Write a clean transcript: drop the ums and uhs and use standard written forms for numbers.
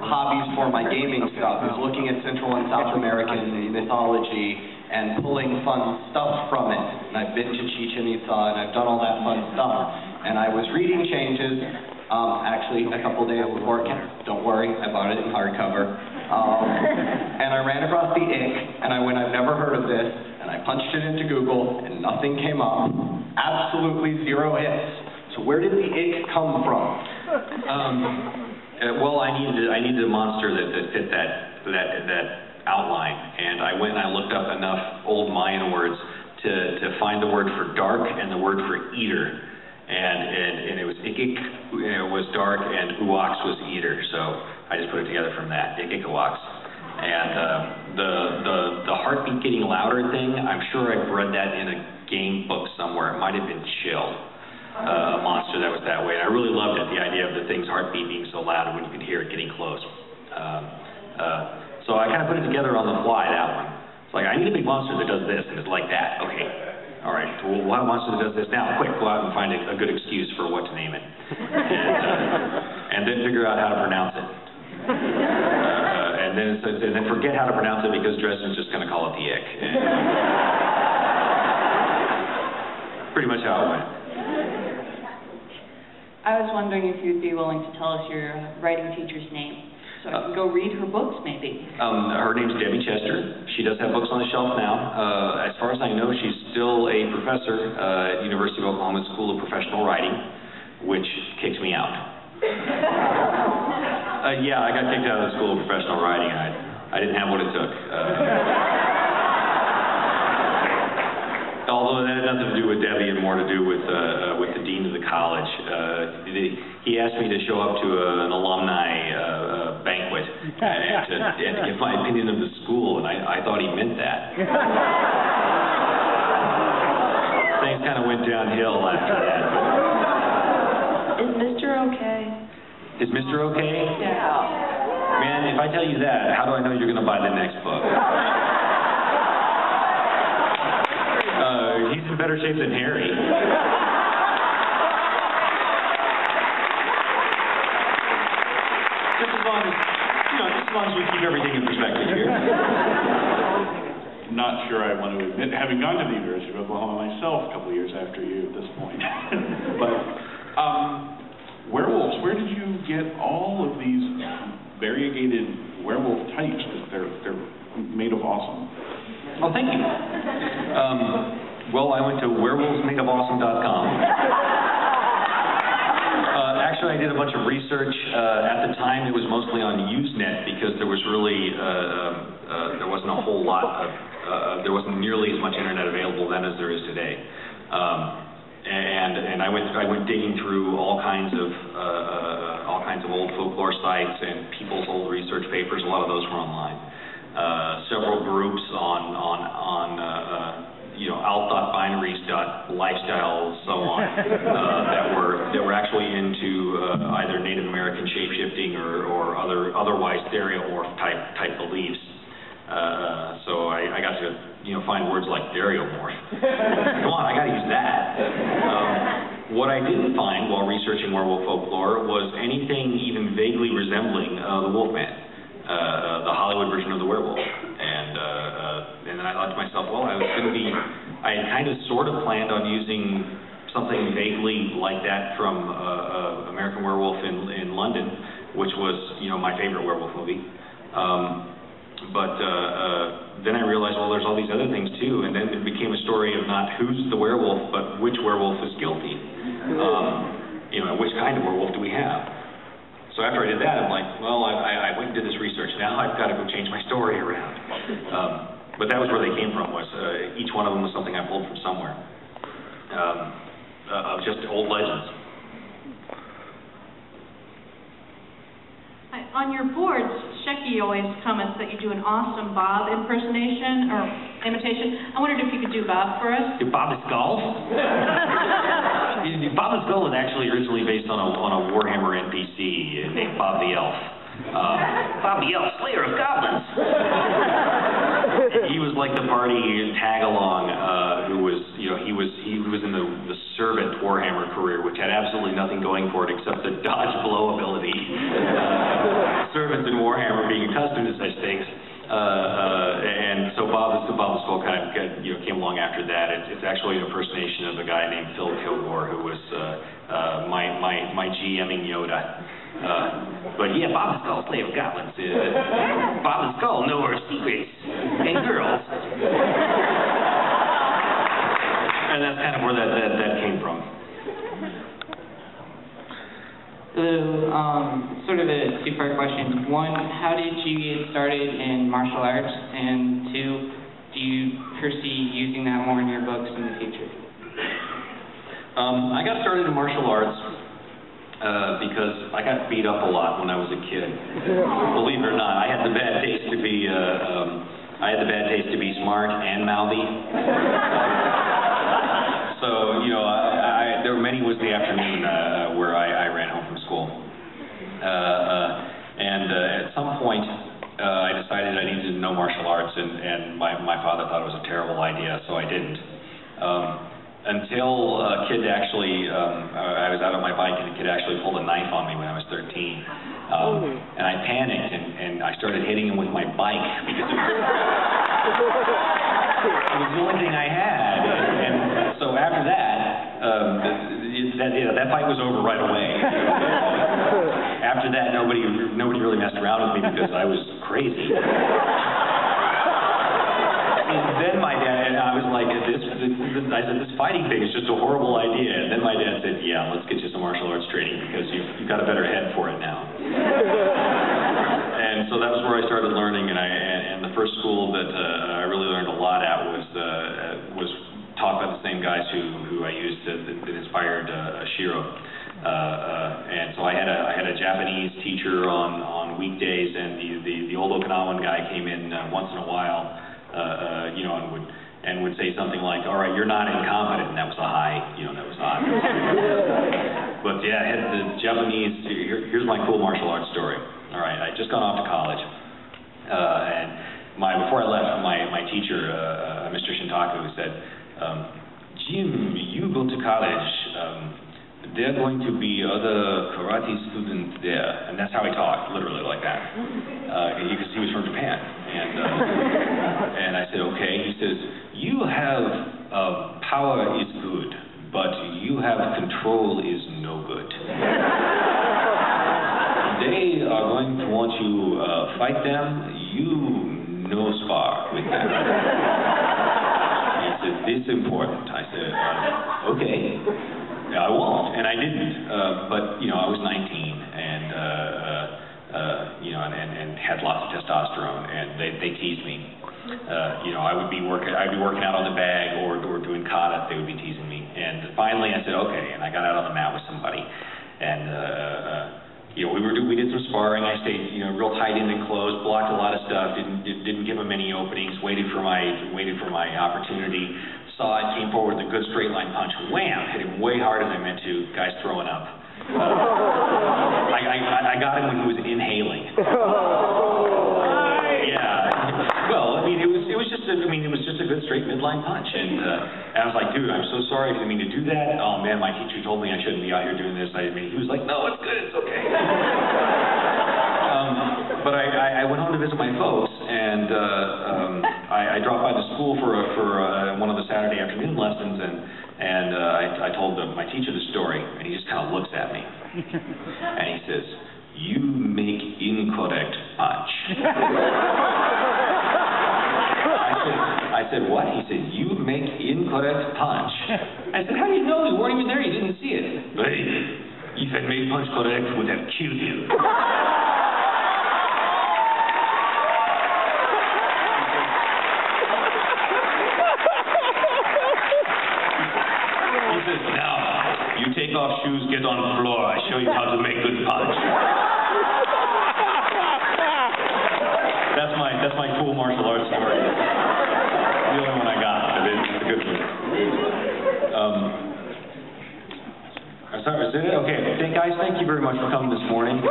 hobbies for my gaming stuff is looking at Central and South American mythology and pulling fun stuff from it. And I've been to Chichen Itza and I've done all that fun stuff. And I was reading Changes, actually a couple days before it came. Don't worry, I bought it in hardcover. And I ran across the Ick, and I went, I've never heard of this, and I punched it into Google, and nothing came up. Absolutely 0 hits. So where did the Ick come from? Well, I needed a monster that fit that outline, and I went and I looked up enough old Mayan words to find the word for dark and the word for eater. And it was Ikik, was dark, and Uox was eater. So I just put it together from that, Ikik Uox. And the heartbeat getting louder thing, I'm sure I've read that in a game book somewhere. It might have been Chill, a monster that was that way. And I really loved it, the idea of the thing's heartbeat being so loud when you could hear it getting close. So I kind of put it together on the fly, that one. It's like, I need a big monster that does this, and it's like that. Okay. All right, well, what monster that does this now? Quick, go out and find a good excuse for what to name it. And then figure out how to pronounce it. And then forget how to pronounce it because Dresden's just going to call it the Ick. Pretty much how it went. I was wondering if you'd be willing to tell us your writing teacher's name. So I can go read her books, maybe. Her name's Debbie Chester. She does have books on the shelf now. As far as I know, she's still a professor at University of Oklahoma School of Professional Writing, which kicked me out. Yeah, I got kicked out of the School of Professional Writing. I didn't have what it took. Although that had nothing to do with Debbie and more to do with the dean of the college. He asked me to show up to an alumni banquet and to give my opinion of the school, and I thought he meant that. Things kind of went downhill after that. Is Mr. okay? Is Mr. okay? Yeah. Man, if I tell you that, how do I know you're going to buy the next book? He's in better shape than Harry. Just as long as we keep everything in perspective here. Not sure I want to admit, having gone to the University of Oklahoma myself a couple of years after you at this point. But werewolves, where did you get all of these variegated werewolf types? Because they're made of awesome. Oh, thank you. Well, I went to werewolvesmadeofawesome.com. Actually, I did a bunch of research. At the time, it was mostly on Usenet because there was really, there wasn't a whole lot of, there wasn't nearly as much internet available then as there is today. And I went digging through all kinds of old folklore sites and people's old research papers. A lot of those were online. Several groups on alt.binaries.lifestyle, so on, that were actually into either Native American shapeshifting or otherwise stereomorph type beliefs. So I got to find words like stereomorph. Come on, I got to use that. What I didn't find while researching werewolf folklore was anything even vaguely resembling the Wolfman, the Hollywood version of the werewolf. And then I thought to myself, well, I had kind of sort of planned on using something vaguely like that from American Werewolf in London, which was, my favorite werewolf movie. But then I realized, well, there's all these other things too, and then it became a story of not who's the werewolf, but which werewolf is guilty. Which kind of werewolf do we have? So after I did that, I'm like, well, I went and did this research. Now I've got to go change my story around. But that was where they came from. Was each one of them was something I pulled from somewhere, of just old legends. On your boards, Shecky always comments that you do an awesome Bob impersonation or imitation. I wondered if you could do Bob for us. Do Bob the Skull? Bob the Skull was actually originally based on a Warhammer NPC named Bob the Elf. Bob the Elf, Slayer of Goblins. He was like the party tag-along who was, he was in the Servant Warhammer career, which had absolutely nothing going for it except the dodge blow ability. Servants in Bob the Skull came along after that. It's actually an impersonation of a guy named Phil Kilgore, who was my GMing Yoda. But yeah, Bob the Skull, slave of goblins. Bob the Skull, know her secrets and girls. And that's kind of where that came from. So, sort of a two-part question. One, how did you get started in martial arts? And two, do you foresee using that more in your books in the future? I got started in martial arts because I got beat up a lot when I was a kid. Believe it or not, I had the bad taste to be smart and mouthy. So, you know, there were many was the afternoon where I ran home from school. At some point, I decided I needed to know martial arts, and my father thought it was a terrible idea, so I didn't. Until a kid actually, I was out on my bike and a kid actually pulled a knife on me when I was 13. And I panicked and I started hitting him with my bike because it was the only thing I had. And so after that, that fight was over right away. After that, nobody really messed around with me because I was crazy. And then my dad, and I was like, I said, this fighting thing is just a horrible idea. And then my dad said, yeah, let's get you some martial arts training because you've got a better head for it now. And so that was where I started learning, and the first school that I really learned a lot at was taught by the same guys who I used that inspired Shiro. And so I had a Japanese teacher on weekdays, and the old Okinawan guy came in once in a while. You know, and would say something like, all right, you're not incompetent, and that was a high, you know, that was hot. But yeah, I had the Japanese, here's my cool martial arts story. All right, I'd just gone off to college, and before I left, my teacher, Mr. Shintaku, said, Jim, you go to college, there are going to be other karate students there. And that's how he talked, literally like that. Because he was from Japan. And I said, okay. He says, you have power is good, but you have control is no good. They are going to want you fight them. You no spar with them. He said, this is important. I said, okay. Yeah, I won't, and I didn't. But you know, I was 19, and you know, and had lots of testosterone, and they teased me. You know, I'd be working out on the bag or doing kata. They would be teasing me, and finally I said okay, and I got out on the mat with somebody, and you know, we did some sparring. I stayed, you know, real tight in and close, blocked a lot of stuff, didn't give him any openings, waited for my opportunity. Saw it, came forward with a good straight line punch, wham, hit him way harder than I meant to. Guy's throwing up. I got him when he was inhaling. Yeah. Well, I mean, it was just a good straight midline punch, and I was like, dude, I'm so sorry, I didn't mean to do that. Oh man, my teacher told me I shouldn't be out here doing this. He was like, no, it's good, it's okay. But I went home to visit my folks, and I dropped by the school for one of the Saturday afternoon lessons, and I told my teacher the story, and he just kind of looks at me, and he says, "You make incorrect punch." I said, "What?" He said, "You make incorrect punch." I said, "How do you know? You weren't even there. You didn't see it." "Hey, if I made punch correct, would have killed you." He says, "Now, you take off shoes, get on the floor. I show you how to make good punch." That's my cool martial arts story. The only one I got. It's a good one. Sorry, is it? Okay. Guys, thank you very much for coming this morning.